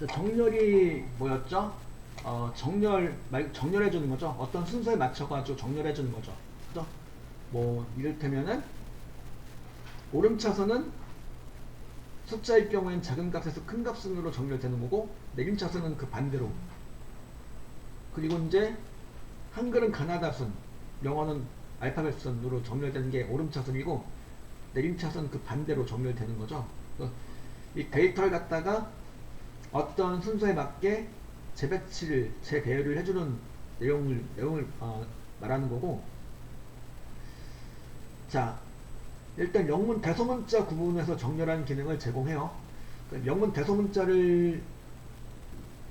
정렬이 뭐였죠? 정렬해 주는 거죠. 어떤 순서에 맞춰가지고 정렬해 주는 거죠. 그죠? 뭐 이를테면은 오름차선은 숫자일 경우엔 작은 값에서 큰 값으로 정렬되는 거고, 내림차선은 그 반대로. 그리고 이제 한글은 가나다순, 영어는 알파벳 순으로 정렬되는 게 오름차선이고, 내림차선 그 반대로 정렬되는 거죠. 이 데이터를 갖다가 어떤 순서에 맞게 재배치를, 재배열을 해주는 내용을 말하는 거고. 자, 일단 영문 대소문자 구분해서 정렬하는 기능을 제공해요. 영문 대소문자를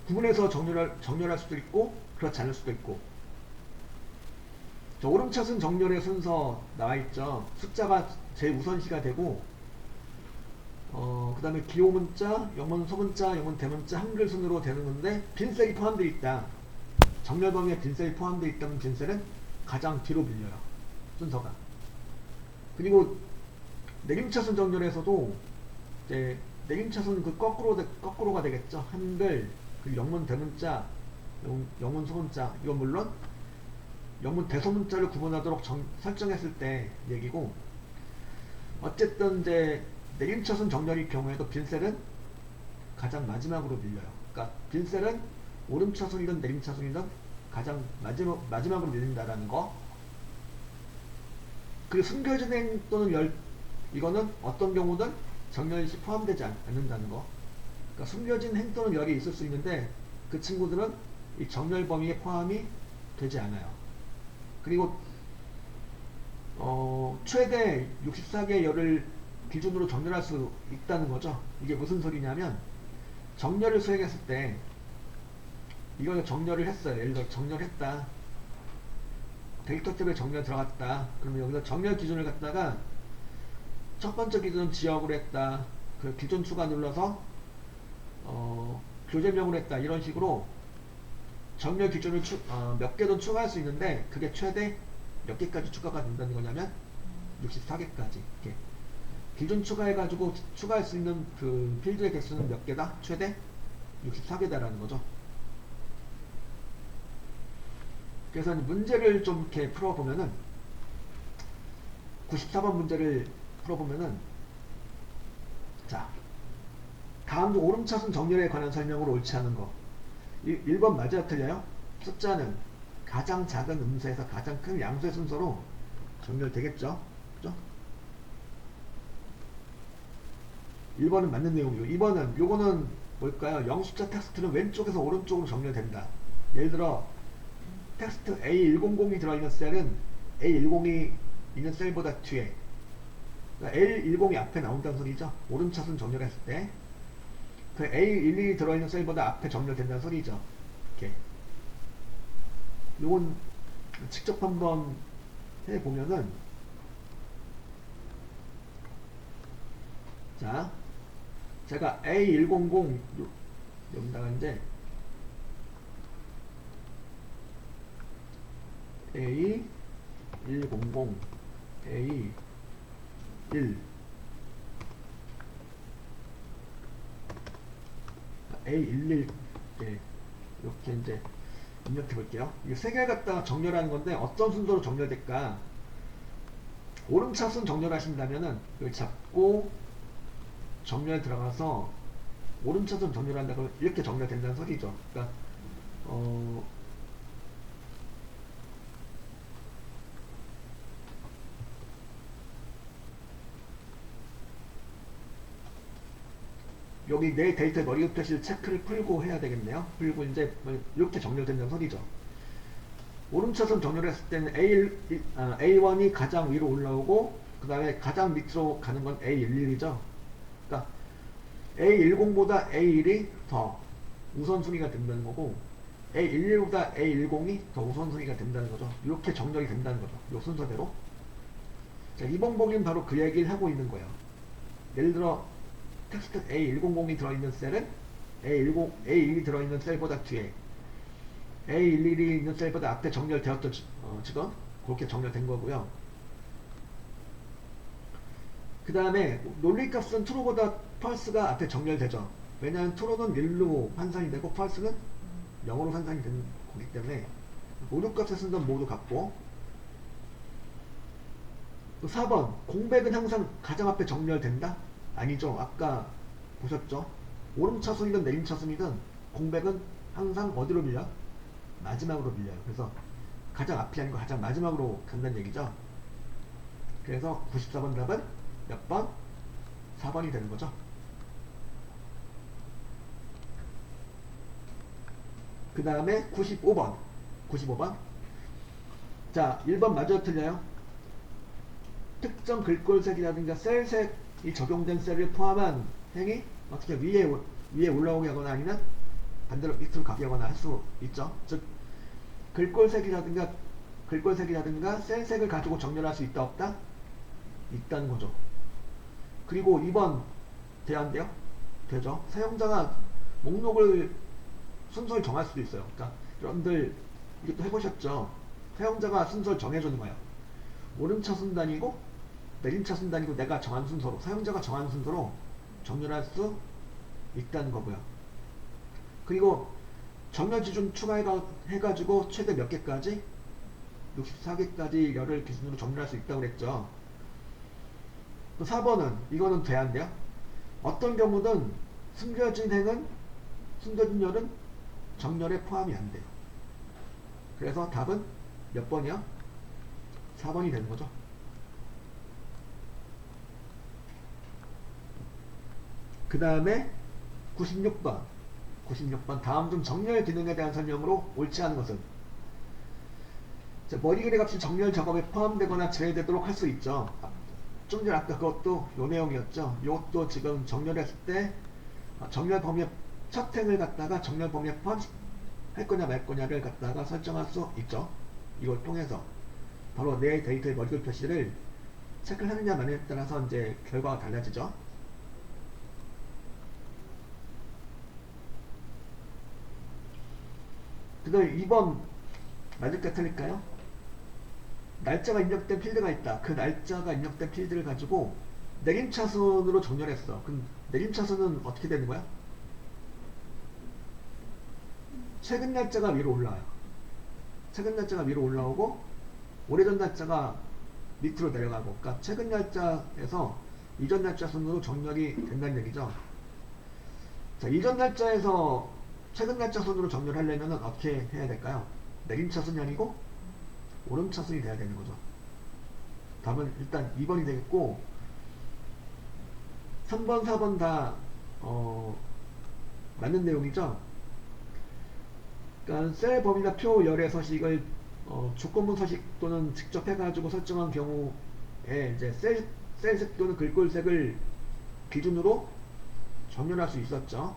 구분해서 정렬할 수도 있고, 그렇지 않을 수도 있고. 저 오름차순 정렬의 순서 나와있죠. 숫자가 제우선시가 되고, 그 다음에 기호문자, 영문 소문자, 영문 대문자, 한글 순으로 되는 건데, 빈셀이 포함되어 있다. 정렬 범위에 빈셀이 포함되어 있다면 빈셀은 가장 뒤로 밀려요. 순서가. 그리고 내림차순 정렬에서도 이제 내림차순 그 거꾸로가 되겠죠. 한글, 그리고 영문 대문자, 영문 소문자. 이건 물론 영문 대소문자를 구분하도록 설정했을 때 얘기고, 어쨌든 이제 내림차순 정렬일 경우에도 빈셀은 가장 마지막으로 밀려요. 그러니까 빈셀은 오름차순이든 내림차순이든 가장 마지막으로 밀린다라는 거. 그리고 숨겨진 행 또는 이거는 어떤 경우든 정렬이 포함되지 않는다는 거. 그러니까 숨겨진 행 또는 열이 있을 수 있는데 그 친구들은 이 정렬 범위에 포함이 되지 않아요. 그리고 최대 64개의 열을 기준으로 정렬할 수 있다는 거죠. 이게 무슨 소리냐면, 정렬을 수행했을 때 이걸 정렬을 했어요. 예를 들어 정렬했다, 데이터 탭에 정렬 들어갔다. 그러면 여기서 정렬 기준을 갖다가 첫 번째 기준은 지역으로 했다, 그 기준 추가 눌러서 교재명으로 했다, 이런 식으로 정렬 기준을 몇 개든 추가할 수 있는데, 그게 최대 몇 개까지 추가가 된다는 거냐면 64개까지. 이렇게 기준 추가해가지고 추가할 수 있는 그 필드의 개수는 몇 개다? 최대 64개다라는 거죠. 그래서 문제를 좀 이렇게 풀어보면은, 94번 문제를 풀어보면은, 자, 다음 중 오름차순 정렬에 관한 설명으로 옳지 않은 거. 1번 맞아요, 틀려요? 숫자는 가장 작은 음수에서 가장 큰 양수의 순서로 정렬되겠죠? 그죠? 1번은 맞는 내용이고, 2번은 요거는 뭘까요? 영숫자 텍스트는 왼쪽에서 오른쪽으로 정렬된다. 예를 들어 텍스트 A100이 들어있는 셀은 A10이 있는 셀보다 뒤에, 그러니까 L10이 앞에 나온다는 소리죠. 오름차순 정렬했을 때 그 A11이 들어있는 셀보다 앞에 정렬된다는 소리죠. 이렇게. 요건 직접 한번 해보면은, 자, 제가 A100 여기다가 이제 A100 A1 A11 이렇게 이제 입력해 볼게요. 이 세 개를 갖다가 정렬하는 건데 어떤 순서로 정렬될까? 오름차순 정렬하신다면은 여기 잡고 정렬 들어가서 오름차순 정렬한다고 이렇게 정렬된다는 소리죠. 그러니까 여기 내 데이터의 머리 표시를 체크를 풀고 해야 되겠네요. 풀고 이제 이렇게 정렬된다는 소리죠. 오름차순 정렬했을 때는 A1이 가장 위로 올라오고, 그 다음에 가장 밑으로 가는 건 A11이죠. 그러니까 A10보다 A1이 더 우선순위가 된다는 거고, A11보다 A10이 더 우선순위가 된다는 거죠. 이렇게 정렬이 된다는 거죠. 이 순서대로. 자, 이번 보기는 바로 그 얘기를 하고 있는 거예요. 예를 들어 텍스트 A100이 들어있는 셀은 A1이 들어있는 셀보다 뒤에, A11이 있는 셀보다 앞에 정렬되었던 지금 그렇게 정렬된 거고요. 그 다음에 논리값은 true보다 false가 앞에 정렬되죠. 왜냐하면 true는 1로 환산이 되고 false는 0으로 환산이 되는 거기 때문에 모두 값의 순서는 모두 같고, 또 4번 공백은 항상 가장 앞에 정렬된다? 아니죠. 아까 보셨죠? 오름차순이든 내림차순이든 공백은 항상 어디로 밀려? 마지막으로 밀려요. 그래서 가장 앞이 아니고 가장 마지막으로 간다는 얘기죠. 그래서 94번 답은 몇 번? 4번이 되는 거죠. 그 다음에 95번. 자, 1번 맞아요, 틀려요? 특정 글꼴색이라든가 셀색이 적용된 셀을 포함한 행위 어떻게 위에 올라오게 하거나 아니면 반대로 밑으로 가게 하거나 할 수 있죠. 즉 글꼴색이라든가 셀색을 가지고 정렬할 수 있다 없다? 있다는 거죠. 그리고 2번 돼야 안 돼요? 되죠. 사용자가 목록을 순서를 정할 수도 있어요. 그러니까 여러분들 이것도 해보셨죠? 사용자가 순서를 정해주는 거예요. 오름차순단이고 내림차순단이고 내가 정한 순서로, 사용자가 정한 순서로 정렬할 수 있다는 거고요. 그리고 정렬 기준 추가해가지고 최대 몇 개까지? 64개까지 열을 기준으로 정렬할 수 있다고 그랬죠. 또 4번은 이거는 돼야 안 돼요? 어떤 경우는 숨겨진 열은 정렬에 포함이 안 돼요. 그래서 답은 몇 번이요? 4번이 되는 거죠. 그 다음에 96번 다음 중 정렬 기능에 대한 설명으로 옳지 않은 것은, 자, 머리그래 값이 정렬 작업에 포함되거나 제외되도록 할 수 있죠. 좀 전에 아까 그것도 요 내용이었죠. 이것도 지금 정렬했을 때 정렬 범위의 첫 행을 갖다가 정렬 범위에 포함할 거냐 말 거냐를 갖다가 설정할 수 있죠. 이걸 통해서 바로 내 데이터의 머리글 표시를 체크를 하느냐 마느냐에 따라서 이제 결과가 달라지죠. 그 다음에 2번 맞을까 틀릴까요? 날짜가 입력된 필드가 있다. 그 날짜가 입력된 필드를 가지고 내림차순으로 정렬했어. 그럼 내림차순은 어떻게 되는 거야? 최근 날짜가 위로 올라와요. 최근 날짜가 위로 올라오고 오래전 날짜가 밑으로 내려가고, 그러니까 최근 날짜에서 이전 날짜 순으로 정렬이 된다는 얘기죠. 자, 이전 날짜에서 최근 날짜 순으로 정렬하려면 어떻게 해야 될까요? 내림차순이 아니고 오름차순이 돼야 되는 거죠. 답은 일단 2번이 되겠고, 3번, 4번 다 맞는 내용이죠. 그러니까 셀 범위나 표 열의 서식을 조건문 서식 또는 직접 해가지고 설정한 경우에 이제 셀색 또는 글꼴색을 기준으로 정렬할 수 있었죠.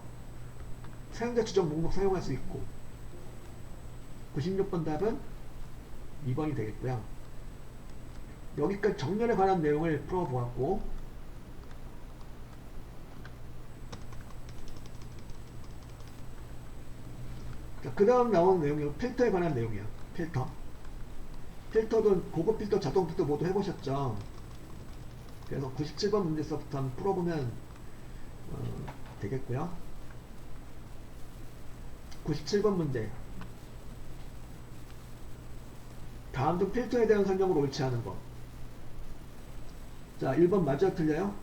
사용자 지정 목록 사용할 수 있고. 96번 답은 2번이 되겠고요. 여기까지 정렬에 관한 내용을 풀어보았고, 그 다음 나오는 내용이 필터에 관한 내용이에요. 필터도 고급 필터, 자동 필터 모두 해보셨죠. 그래서 97번 문제서부터 한번 풀어보면 되겠고요. 97번 문제, 다음 중 필터에 대한 설명으로 옳지 않은 거. 자, 1번 맞아요, 틀려요?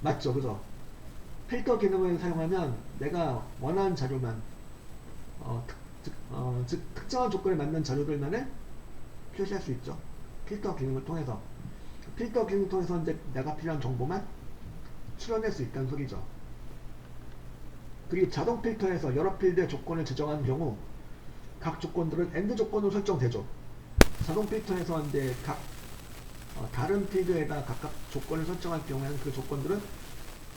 맞죠, 그죠? 필터 기능을 사용하면 내가 원하는 자료만 즉 특정한 조건에 맞는 자료들만을 표시할 수 있죠. 필터 기능을 통해서. 필터 기능을 통해서 이제 내가 필요한 정보만 추려낼 수 있다는 소리죠. 그리고 자동 필터에서 여러 필드의 조건을 지정한 경우 각 조건들은 AND 조건으로 설정되죠. 자동 필터에서 이제 각 다른 필드에다 각각 조건을 설정할 경우에는 그 조건들은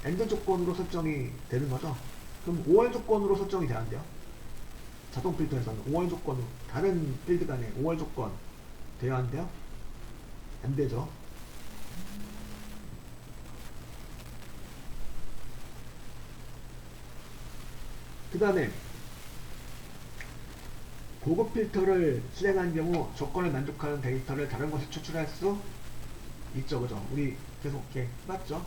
AND 조건으로 설정이 되는 거죠. 그럼 OR 조건으로 설정이 돼야 안 돼요? 자동 필터에서는 OR 조건으로, 다른 필드 간에 OR 조건 돼야 안 돼요? 안 되죠. 그 다음에 고급 필터를 실행한 경우 조건을 만족하는 데이터를 다른 곳에 추출할 수 있죠, 그죠? 우리 계속 이렇게 봤죠?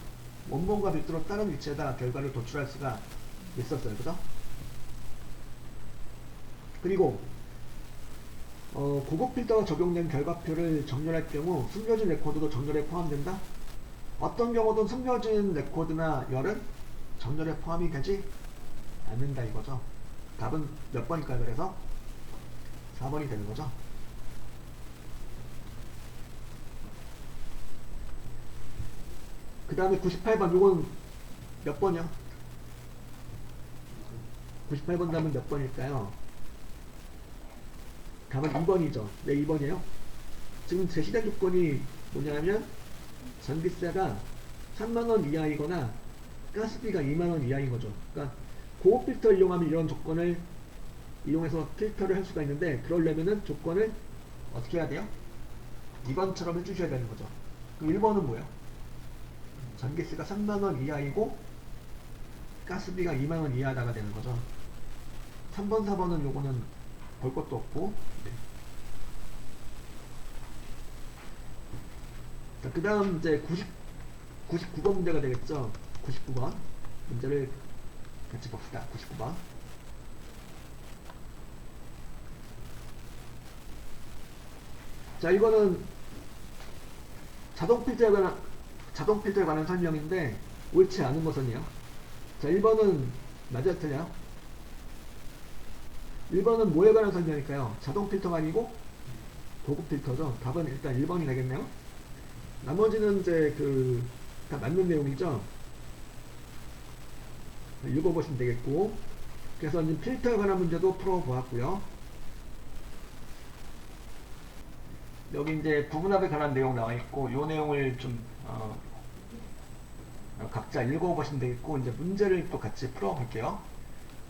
원본과 별도로 다른 위치에다 결과를 도출할 수가 있었어요. 그죠? 그리고 고급 필터가 적용된 결과표를 정렬할 경우 숨겨진 레코드도 정렬에 포함된다? 어떤 경우든 숨겨진 레코드나 열은 정렬에 포함이 되지 않는다 이거죠. 답은 몇 번일까요? 그래서 4번이 되는 거죠. 그 다음에 98번 이건 몇 번이요? 98번 답은 몇 번일까요? 답은 2번이죠. 네, 2번이에요. 지금 제시된 조건이 뭐냐면 전기세가 3만원 이하이거나 가스비가 2만원 이하인 거죠. 그러니까 고급 필터 이용하면 이런 조건을 이용해서 필터를 할 수가 있는데, 그러려면은 조건을 어떻게 해야 돼요? 2번처럼 해주셔야 되는 거죠. 그럼 1번은 뭐예요? 전기세가 3만원 이하이고 가스비가 2만원 이하다가 되는 거죠. 3번, 4번은 요거는 볼 것도 없고. 네. 자, 그 다음 이제 99번 문제가 되겠죠. 99번 문제를 같이 봅시다. 99번. 자, 이거는 자동 필터에 관한 설명인데 옳지 않은 것은요. 자, 1번은 맞아요, 틀려요? 1번은 뭐에 관한 설명일까요? 자동 필터가 아니고 고급 필터죠. 답은 일단 1번이 되겠네요. 나머지는 이제 다 맞는 내용이죠. 읽어보시면 되겠고. 그래서 이제 필터에 관한 문제도 풀어보았고요. 여기 이제 부분합에 관한 내용 나와 있고, 이 내용을 좀 각자 읽어보시면 되겠고, 이제 문제를 또 같이 풀어볼게요.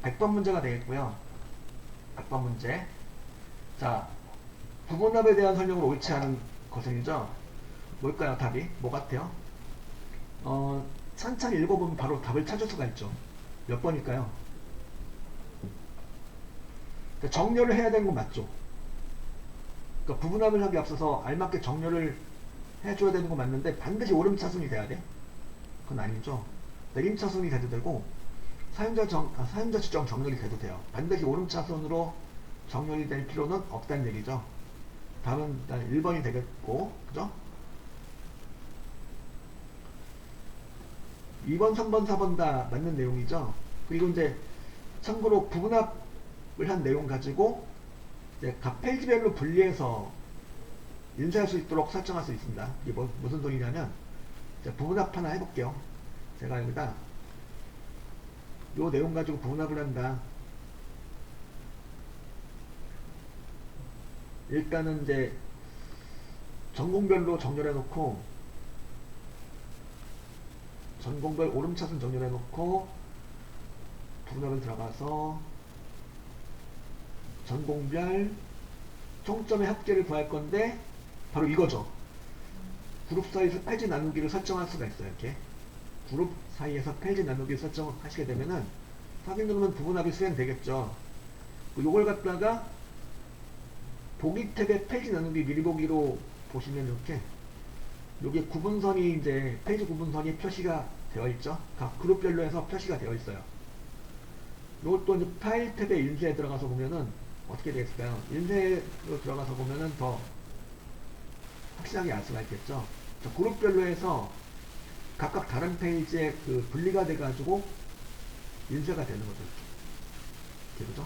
100번 문제가 되겠고요. 100번 문제. 자, 부분합에 대한 설명을 옳지 않은 것은이죠. 뭘까요? 답이? 뭐 같아요? 천천히 읽어보면 바로 답을 찾을 수가 있죠. 몇 번일까요? 그러니까 정렬을 해야 되는 건 맞죠? 그러니까 부분합을 하기 앞서서 알맞게 정렬을 해줘야 되는 건 맞는데 반드시 오름차순이 돼야 돼? 그건 아니죠. 내림차순이 돼도 되고 사용자 지정 정렬이 돼도 돼요. 반드시 오름차순으로 정렬이 될 필요는 없다는 얘기죠. 다음은 일단 1번이 되겠고, 그죠? 2번, 3번, 4번 다 맞는 내용이죠. 그리고 이제 참고로 부분합을 한 내용 가지고 이제 각 페이지별로 분리해서 인쇄할 수 있도록 설정할 수 있습니다. 이게 무슨 소리냐면, 부분합 하나 해볼게요. 제가 여기다 요 내용 가지고 부분합을 한다. 일단은 이제 전공별로 정렬해 놓고, 전공별 오름차순 정렬해 놓고 부분합을 들어가서 전공별 총점의 합계를 구할 건데 바로 이거죠. 그룹 사이에서 페이지 나누기를 설정할 수가 있어요. 이렇게 그룹 사이에서 페이지 나누기를 설정하시게 되면은 확인 누르면 부분합이 수행되겠죠. 요걸 갖다가 보기 탭의 페이지 나누기 미리 보기로 보시면 이렇게 여기 구분선이 이제 페이지 구분선이 표시가 되어 있죠. 각 그룹별로 해서 표시가 되어 있어요. 이것도 이제 파일 탭의 인쇄에 들어가서 보면은 어떻게 되겠을까요? 인쇄로 들어가서 보면은 더 확실하게 알 수가 있겠죠. 그룹별로 해서 각각 다른 페이지에 분리가 돼가지고 인쇄가 되는 거죠. 이렇게. 그죠?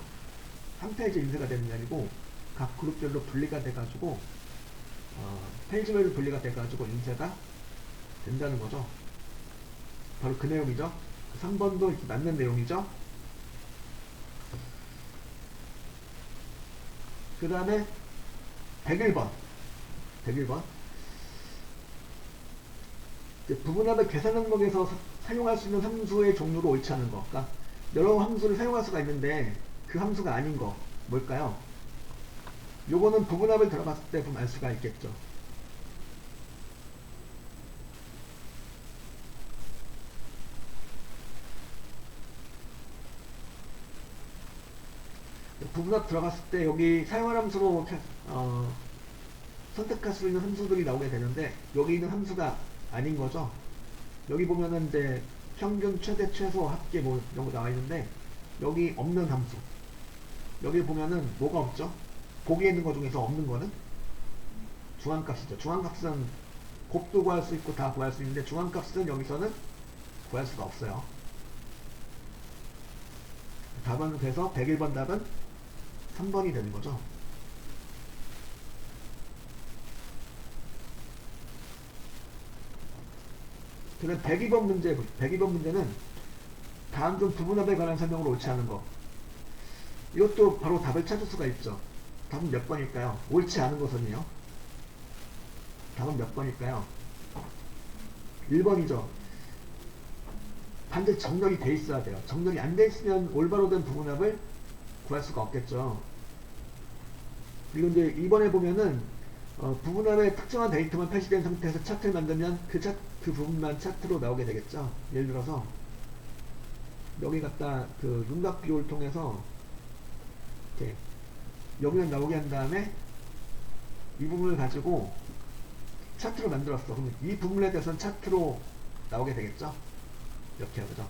한 페이지 인쇄가 되는 게 아니고 각 그룹별로 분리가 돼가지고 페이지별로 분리가 돼가지고 인쇄가 된다는 거죠. 바로 그 내용이죠. 3번도 맞는 내용이죠. 그 다음에 101번 부분합의 계산 항목에서 사용할 수 있는 함수의 종류로 옳지 않은 거. 그러니까 여러 함수를 사용할 수가 있는데 그 함수가 아닌 거 뭘까요? 요거는 부분합을 들어갔을 때 보면 알 수가 있겠죠. 부분합 들어갔을 때 여기 사용할 함수로 선택할 수 있는 함수들이 나오게 되는데 여기 있는 함수가 아닌 거죠. 여기 보면은 이제 평균, 최대, 최소, 합계 뭐 이런 거 나와 있는데 여기 없는 함수. 여기 보면은 뭐가 없죠? 보기에 있는 거 중에서 없는 거는 중앙값이죠. 중앙값은 곱도 구할 수 있고 다 구할 수 있는데 중앙값은 여기서는 구할 수가 없어요. 답은 그래서 101번 답은 3번이 되는 거죠. 그다음 102번 문제는 다음 중 부분합에 관한 설명으로 옳지 않은 거. 이것도 바로 답을 찾을 수가 있죠. 답은 몇 번일까요? 옳지 않은 것은요. 답은 몇 번일까요? 1번이죠. 반드시 정렬이 돼 있어야 돼요. 정렬이 안 돼 있으면 올바로 된 부분합을 구할 수가 없겠죠. 그리고 이제 2번에 보면은 부분합의 특정한 데이터만 표시된 상태에서 차트를 만들면 그 부분만 차트로 나오게 되겠죠. 예를 들어서 여기 갖다 그 윤곽 비율을 통해서 이렇게 여기는 나오게 한 다음에 이 부분을 가지고 차트로 만들었어. 그럼 이 부분에 대해서는 차트로 나오게 되겠죠. 이렇게 하죠.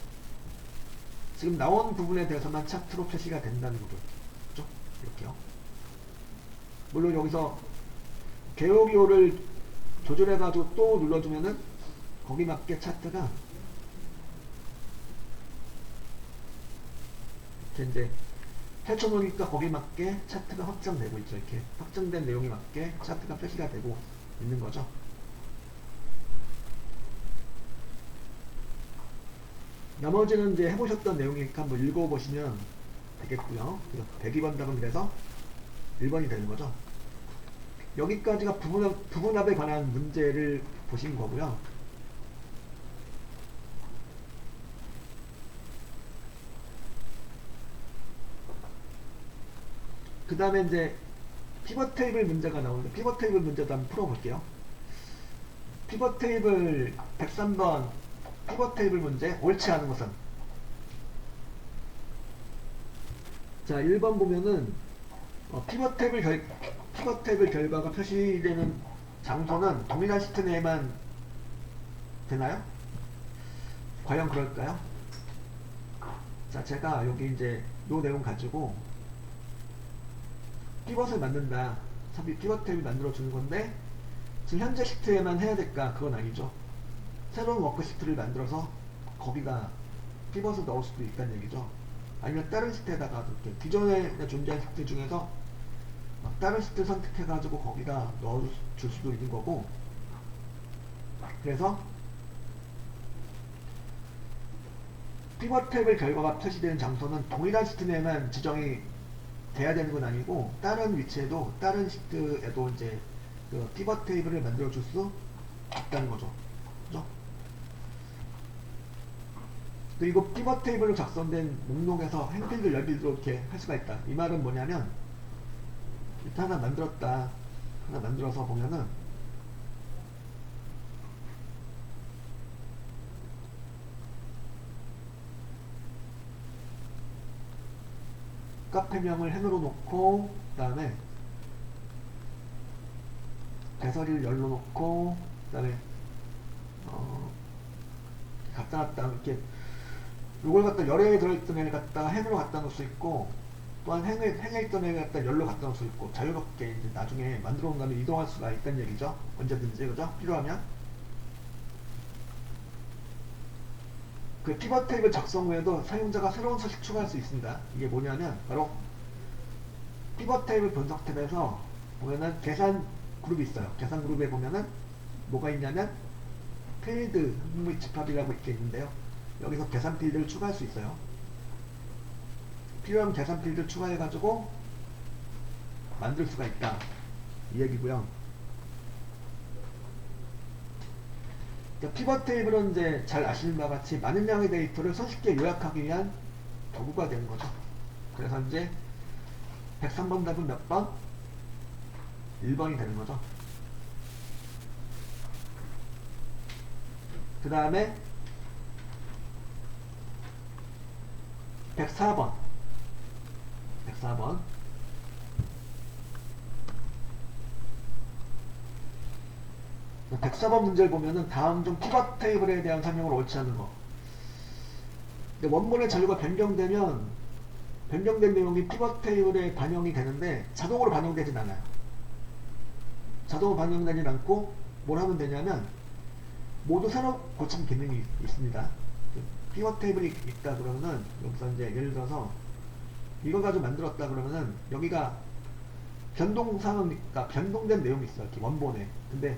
지금 나온 부분에 대해서만 차트로 표시가 된다는 거죠. 그렇죠? 이렇게요. 물론 여기서 개요기호를 조절해가지고 또 눌러주면은 거기 맞게 차트가 이렇게 이제 펼쳐놓으니까 거기 맞게 차트가 확장되고 있죠. 이렇게 확장된 내용에 맞게 차트가 표시가 되고 있는 거죠. 나머지는 이제 해보셨던 내용이니까 한번 읽어보시면 되겠고요. 102번 답은 그래서 1번이 되는 거죠. 여기까지가 부분합에 관한 문제를 보신 거고요. 그 다음에 이제 피벗 테이블 문제가 나오는데 피벗 테이블 문제도 한번 풀어볼게요. 피벗 테이블 103번 피벗 테이블 문제 옳지 않은 것은 자 1번 보면은 피벗 테이블 결과가 표시되는 장소는 동일한 시트 내에만 되나요? 과연 그럴까요? 자 제가 여기 이제 요 내용 가지고 피벗을 만든다. 피벗 테이블 만들어 주는 건데 지금 현재 시트에만 해야 될까? 그건 아니죠. 새로운 워크시트를 만들어서 거기가 피벗을 넣을 수도 있다는 얘기죠. 아니면 다른 시트에다가 이렇게 기존에 존재한 시트 중에서 다른 시트 선택해가지고 거기다 넣어줄 수도 있는 거고. 그래서 피벗 테이블 결과가 표시되는 장소는 동일한 시트 내에만 지정이 돼야 되는 건 아니고 다른 위치에도 다른 시트에도 이제 그 피벗 테이블을 만들어 줄 수 있다는 거죠. 그죠? 그리고 피벗 테이블로 작성된 목록에서 행필들 열필로 이렇게 할 수가 있다. 이 말은 뭐냐면 일단 하나 만들었다. 하나 만들어서 보면은 카페명을 행으로 놓고 그 다음에 배서리를 열로 놓고 그 다음에 갖다 놨다 이렇게 이걸 갖다 열에 들어있던 애를 갖다가 행으로 갖다 놓을 수 있고 또한 행에 있던 애를 갖다 열로 갖다 놓을 수 있고 자유롭게 이제 나중에 만들어 온 다음에 이동할 수가 있다는 얘기죠. 언제든지 그죠? 필요하면 그 피벗 테이블 작성 후에도 사용자가 새로운 서식 추가할 수 있습니다. 이게 뭐냐면 바로 피벗 테이블 분석 탭에서 보면은 계산 그룹이 있어요. 계산 그룹에 보면은 뭐가 있냐면 필드 항목 집합이라고 이렇게 있는데요. 여기서 계산 필드를 추가할 수 있어요. 필요한 계산 필드를 추가해 가지고 만들 수가 있다 이 얘기고요. 피벗 테이블은 이제 잘 아시는 바와 같이 많은 양의 데이터를 손쉽게 요약하기 위한 도구가 되는 거죠. 그래서 이제 103번 답은 몇 번? 1번이 되는 거죠. 그 다음에 104번 104번 104번 문제를 보면은 다음 중 피벗 테이블에 대한 설명을 옳지 않은 거. 근데 원본의 자료가 변경되면 변경된 내용이 피벗 테이블에 반영이 되는데 자동으로 반영되진 않아요. 자동으로 반영되진 않고 뭘 하면 되냐면 모두 새로 고침 기능이 있습니다. 피벗 테이블이 있다 그러면은 여기서 이제 예를 들어서 이걸 가지고 만들었다 그러면은 여기가 변동사항은, 그러니까 변동된 내용이 있어요. 원본에. 근데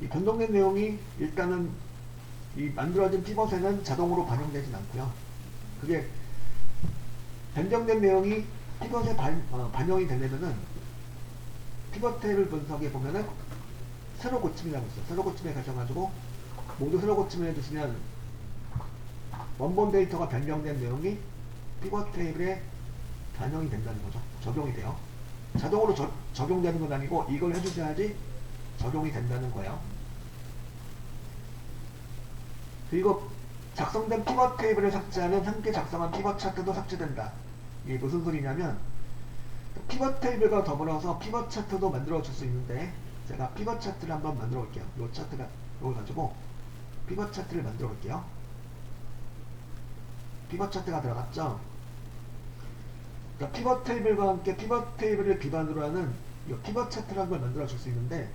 이 변동된 내용이 일단은 이 만들어진 피벗에는 자동으로 반영되진 않고요. 그게 변경된 내용이 피벗에 반영이 되려면은 피벗 테이블 분석에 보면은 새로 고침이라고 있어요. 새로 고침에 가셔가지고 모두 새로 고침을 해주시면 원본 데이터가 변경된 내용이 피벗 테이블에 반영이 된다는 거죠. 적용이 돼요. 자동으로 적용되는 건 아니고 이걸 해주셔야지 적용이 된다는 거예요. 그리고 작성된 피벗 테이블을 삭제하면 함께 작성한 피벗 차트도 삭제된다. 이게 무슨 소리냐면 피벗 테이블과 더불어서 피벗 차트도 만들어 줄 수 있는데 제가 피벗 차트를 한번 만들어 볼게요. 이 차트가 이걸 가지고 피벗 차트를 만들어 볼게요. 피벗 차트가 들어갔죠. 그러니까 피벗 테이블과 함께 피벗 테이블을 기반으로 하는 이 피벗 차트라는 걸 만들어 줄 수 있는데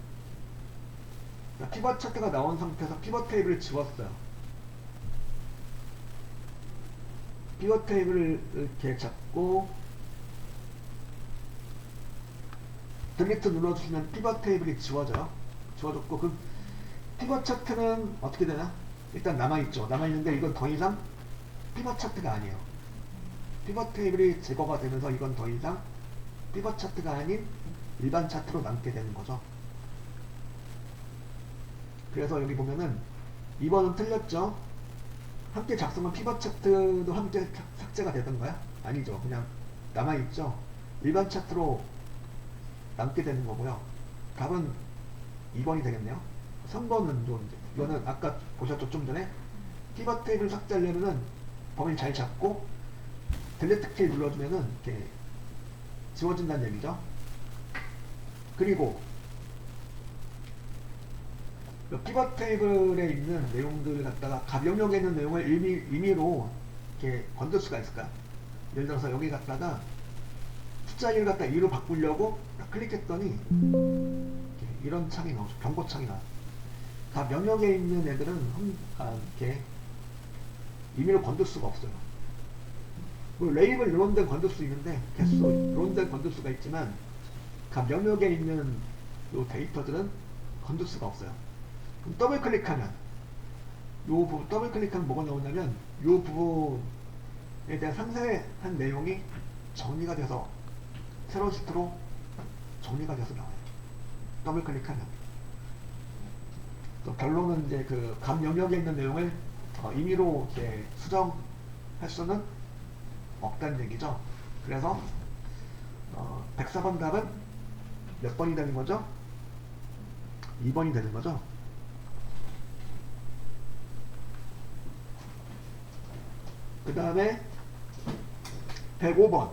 그러니까 피벗 차트가 나온 상태에서 피벗 테이블을 지웠어요. 피벗 테이블을 이렇게 잡고 딜리트 눌러주시면 피벗 테이블이 지워져요. 지워졌고 그 피벗 차트는 어떻게 되나? 일단 남아있죠. 남아있는데 이건 더 이상 피벗 차트가 아니에요. 피벗 테이블이 제거가 되면서 이건 더 이상 피벗 차트가 아닌 일반 차트로 남게 되는 거죠. 그래서 여기 보면은 2번은 틀렸죠. 함께 작성한 피벗 차트도 함께 삭제가 되던가요? 아니죠. 그냥 남아있죠. 일반 차트로 남게 되는 거고요. 답은 2번이 되겠네요. 3번은 이거는 아까 보셨죠? 좀 전에 피벗 테이블 삭제하려면은 범위를 잘 잡고 딜리트 키 눌러주면은 이렇게 지워진다는 얘기죠. 그리고 피벗 테이블에 있는 내용들 갖다가 가명역에 있는 내용을 임의로 이렇게 건들 수가 있을까? 예를 들어서 여기 갖다가 숫자 1을 갖다 2로 바꾸려고 클릭했더니 이런 창이 나오죠. 경고창이 나와요. 다 명령에 있는 애들은 이렇게 임의로 건들 수가 없어요. 레이블 이런 데 건들 수 있는데 개수 이런 데 건들 수가 있지만 각 명령에 있는 요 데이터들은 건들 수가 없어요. 그럼 더블 클릭하면 요 부분 더블 클릭하면 뭐가 나오냐면 요 부분에 대한 상세한 내용이 정리가 돼서 새로운 시트로 정리가 돼서 나와요. 더블 클릭하면. 또 결론은 이제 그 각 영역에 있는 내용을 임의로 이제 수정할 수는 없다는 얘기죠. 그래서 104번 답은 몇 번이 되는 거죠? 2번이 되는 거죠. 그 다음에 105번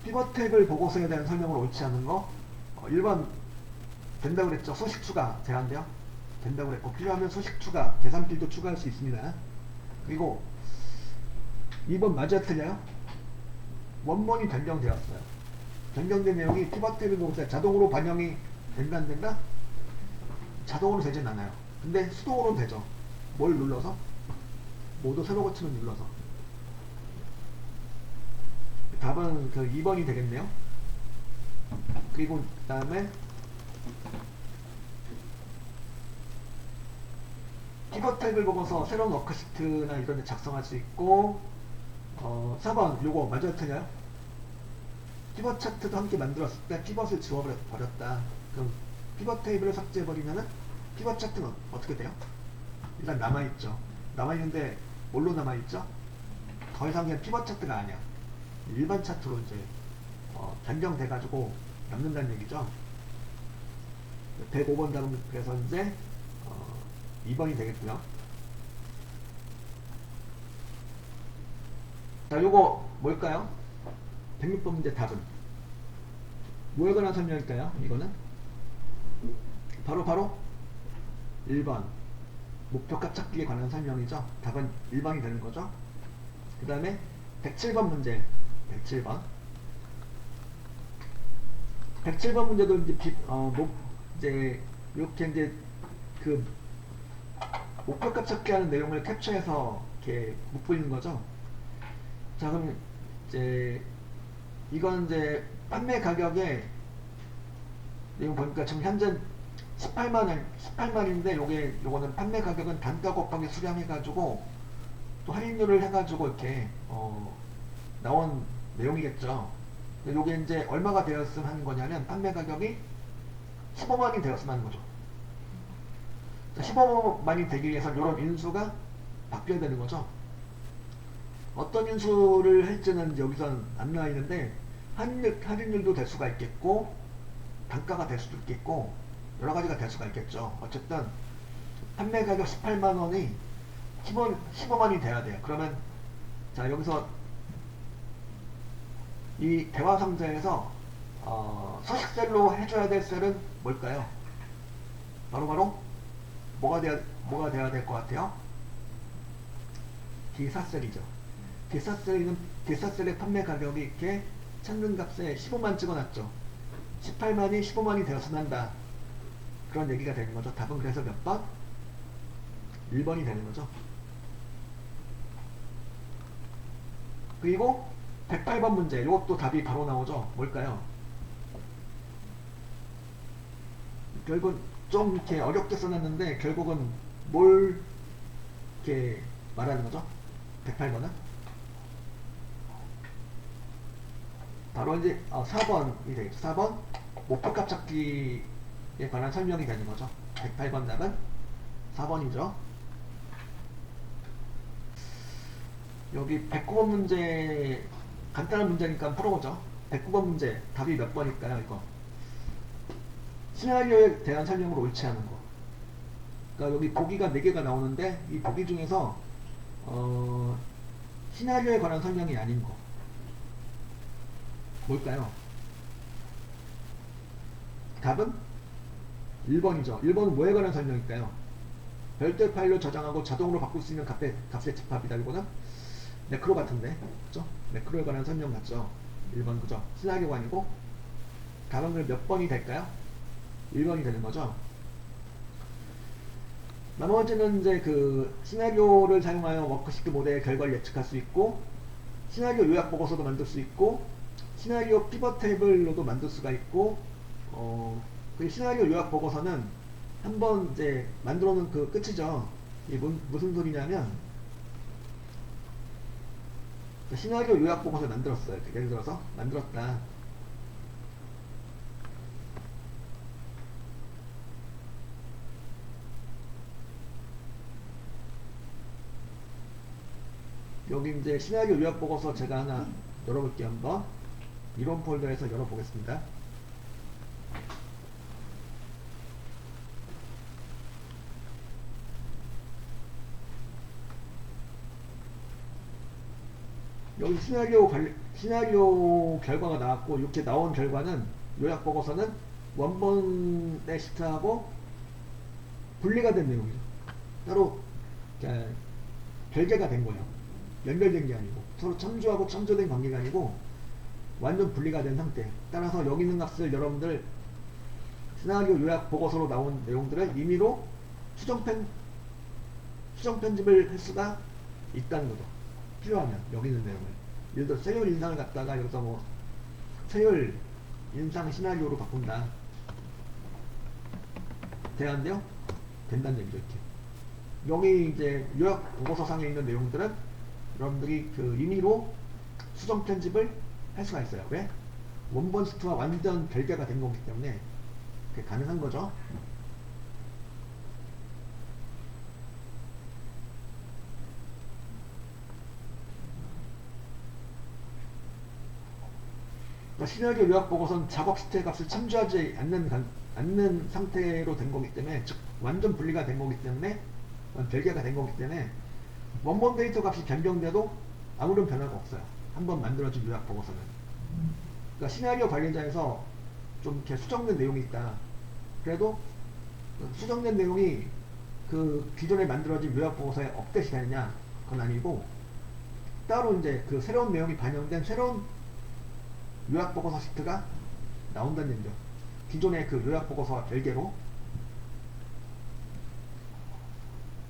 피벗 테이블 보고서에 대한 설명을 옳지 않은 거 1번 된다고 그랬죠. 소식 추가 제한돼요. 된다고 그랬고 필요하면 소식 추가 계산필도 추가할 수 있습니다. 그리고 2번 맞아 틀려요? 원본이 변경되었어요. 변경된 내용이 피벗 테이블 보고서에 자동으로 반영이 된다 안 된다? 자동으로 되진 않아요. 근데 수동으로는 되죠. 뭘 눌러서? 모두 새로 고침을 눌러서. 답은 그 2번이 되겠네요. 그리고 그 다음에 피벗 테이블 보고서 새로운 워크시트나 이런 데 작성할 수 있고 4번 요거 맞아요 틀려요? 피벗 차트도 함께 만들었을 때 피벗을 지워버렸다. 그럼 피벗 테이블을 삭제해버리면은 피벗 차트는 어떻게 돼요? 일단 남아있죠. 남아있는데 뭘로 남아있죠? 더 이상 그냥 피벗 차트가 아니야. 일반 차트로 이제 변경돼가지고 남는다는 얘기죠. 105번 답은 그래서 이제 2번이 되겠고요. 자, 요거 뭘까요? 106번 문제 답은 뭐에 관한 설명일까요? 이거는 바로 1번 목표값 찾기에 관한 설명이죠. 답은 1번이 되는 거죠. 그 다음에 107번 문제. 107번 107번 문제도 이제 이렇게 이제 그 목표값 찾기 하는 내용을 캡처해서 이렇게 묻고 거죠. 자, 그럼 이제 이건 이제 판매 가격에 내용 보니까 지금 현재 18만인데 요거는 판매 가격은 단가 곱하기 수량 해가지고 또 할인율을 해가지고 이렇게 나온 내용이겠죠. 요게 이제 얼마가 되었으면 하는 거냐면 판매 가격이 15만이 되었으면 하는 거죠. 15만이 되기 위해서 이런 인수가 바뀌어야 되는 거죠. 어떤 인수를 할지는 여기선 안 나와 있는데 할인율도 될 수가 있겠고 단가가 될 수도 있겠고 여러 가지가 될 수가 있겠죠. 어쨌든 판매 가격 18만원이 15만이 돼야 돼요. 그러면 자 여기서 이 대화 상자에서 서식셀로 해줘야 될 셀은 뭘까요? 바로 뭐가 돼야 될 것 같아요? 기사셀이죠. 기사셀의 판매 가격이 이렇게 찾는 값에 15만 찍어놨죠. 18만이 15만이 되어서 한다. 그런 얘기가 되는 거죠. 답은 그래서 몇 번? 1번이 되는 거죠. 그리고 108번 문제. 이것도 답이 바로 나오죠. 뭘까요? 결국 좀 이렇게 어렵게 써놨는데 결국은 뭘 이렇게 말하는 거죠? 108번은? 바로 이제 4번이 되겠죠. 4번 목표값 찾기에 관한 설명이 되는 거죠. 108번 답은 4번이죠. 여기 109번 문제 간단한 문제니까 풀어보죠. 109번 문제 답이 몇 번일까요? 이거 시나리오에 대한 설명으로 옳지 않은 거. 그러니까 여기 보기가 4개가 나오는데 이 보기 중에서 시나리오에 관한 설명이 아닌 거 뭘까요? 답은 1번이죠. 1번은 뭐에 관한 설명일까요? 별도의 파일로 저장하고 자동으로 바꿀 수 있는 값의 집합이다. 이거는 매크로 같은데, 그죠? 매크로에 관한 설명 같죠? 1번 그죠? 시나리오가 아니고 답은 몇 번이 될까요? 1번이 되는 거죠. 나머지는 이제 그 시나리오를 사용하여 워크시트 모델의 결과를 예측할 수 있고 시나리오 요약 보고서도 만들 수 있고 시나리오 피벗 테이블로도 만들 수가 있고 그 시나리오 요약 보고서는 한번 이제 만들어 놓은 그 끝이죠. 이게 무슨 소리냐면 시나리오 요약 보고서 만들었어요. 예를 들어서 만들었다. 여기 이제 시나리오 요약 보고서 제가 하나 열어볼게요. 한번 이론 폴더에서 열어보겠습니다. 여기 시나리오 결과가 나왔고 이렇게 나온 결과는 요약 보고서는 원본의 시트하고 분리가 된 내용이죠. 따로 별개가 된 거예요. 연결된 게 아니고 서로 첨주하고 첨주된 관계가 아니고 완전 분리가 된 상태. 따라서 여기 있는 값을 여러분들 시나리오 요약 보고서로 나온 내용들을 임의로 수정 편집을 할 수가 있다는 거죠. 필요하면 여기 있는 내용을 예를 들어 세율 인상을 갖다가 여기서 뭐 세율 인상 시나리오로 바꾼다. 돼안돼요? 된다는 얘기죠. 이렇게 여기 이제 요약 보고서상에 있는 내용들은 여러분들이 그 임의로 수정 편집을 할 수가 있어요. 왜? 원본 시트와 완전 별개가 된 거기 때문에 그게 가능한 거죠. 그러니까 시나리오 요약 보고서는 작업 시트의 값을 참조하지 않는 상태로 된 거기 때문에 즉 완전 분리가 된 거기 때문에 별개가 된 거기 때문에 원본 데이터 값이 변경돼도 아무런 변화가 없어요. 한번 만들어진 요약 보고서는. 그러니까 시나리오 관리자에서 좀 이렇게 수정된 내용이 있다. 그래도 그 수정된 내용이 그 기존에 만들어진 요약보고서에 업데이트 되느냐? 그건 아니고 따로 이제 그 새로운 내용이 반영된 새로운 요약보고서 시트가 나온다는 얘기죠. 기존의 그 요약보고서와 별개로.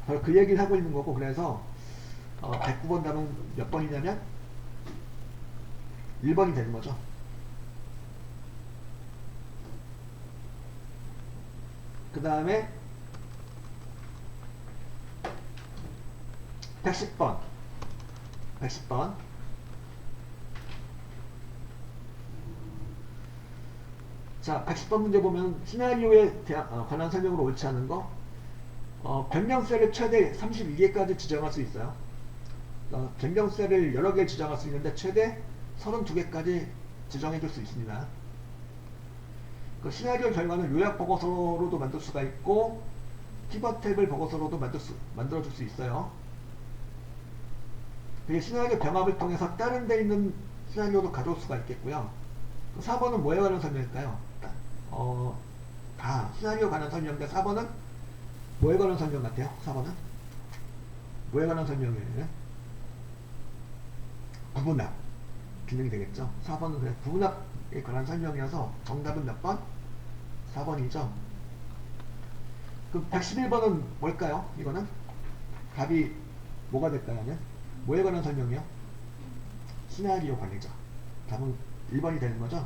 바로 그 얘기를 하고 있는 거고, 그래서 109번 답은 몇 번이냐면 1번이 되는 거죠. 그 다음에 110번. 자, 110번 문제 보면 시나리오에 관한 설명으로 옳지 않은 거, 변경셀을 최대 32개까지 지정할 수 있어요. 변경셀을 여러 개 지정할 수 있는데 최대 32개까지 지정해 줄 수 있습니다. 그 시나리오 결과는 요약 보고서로도 만들 수가 있고 피벗 탭을 보고서로도 만들어 줄 수 있어요. 그리고 시나리오 병합을 통해서 다른 데 있는 시나리오도 가져올 수가 있겠고요. 4번은 뭐에 관한 설명일까요? 다 시나리오 관한 설명인데 4번은 뭐에 관한 설명 같아요? 4번은 뭐에 관한 설명이에요? 구분합 기능이 되겠죠. 4번은 그냥 구분합에 관한 설명이어서 정답은 몇 번? 4번이죠. 그럼 111번은 뭘까요? 이거는 답이 뭐가 될까요? 뭐에 관한 설명이요? 시나리오 관리죠. 답은 1번이 되는 거죠.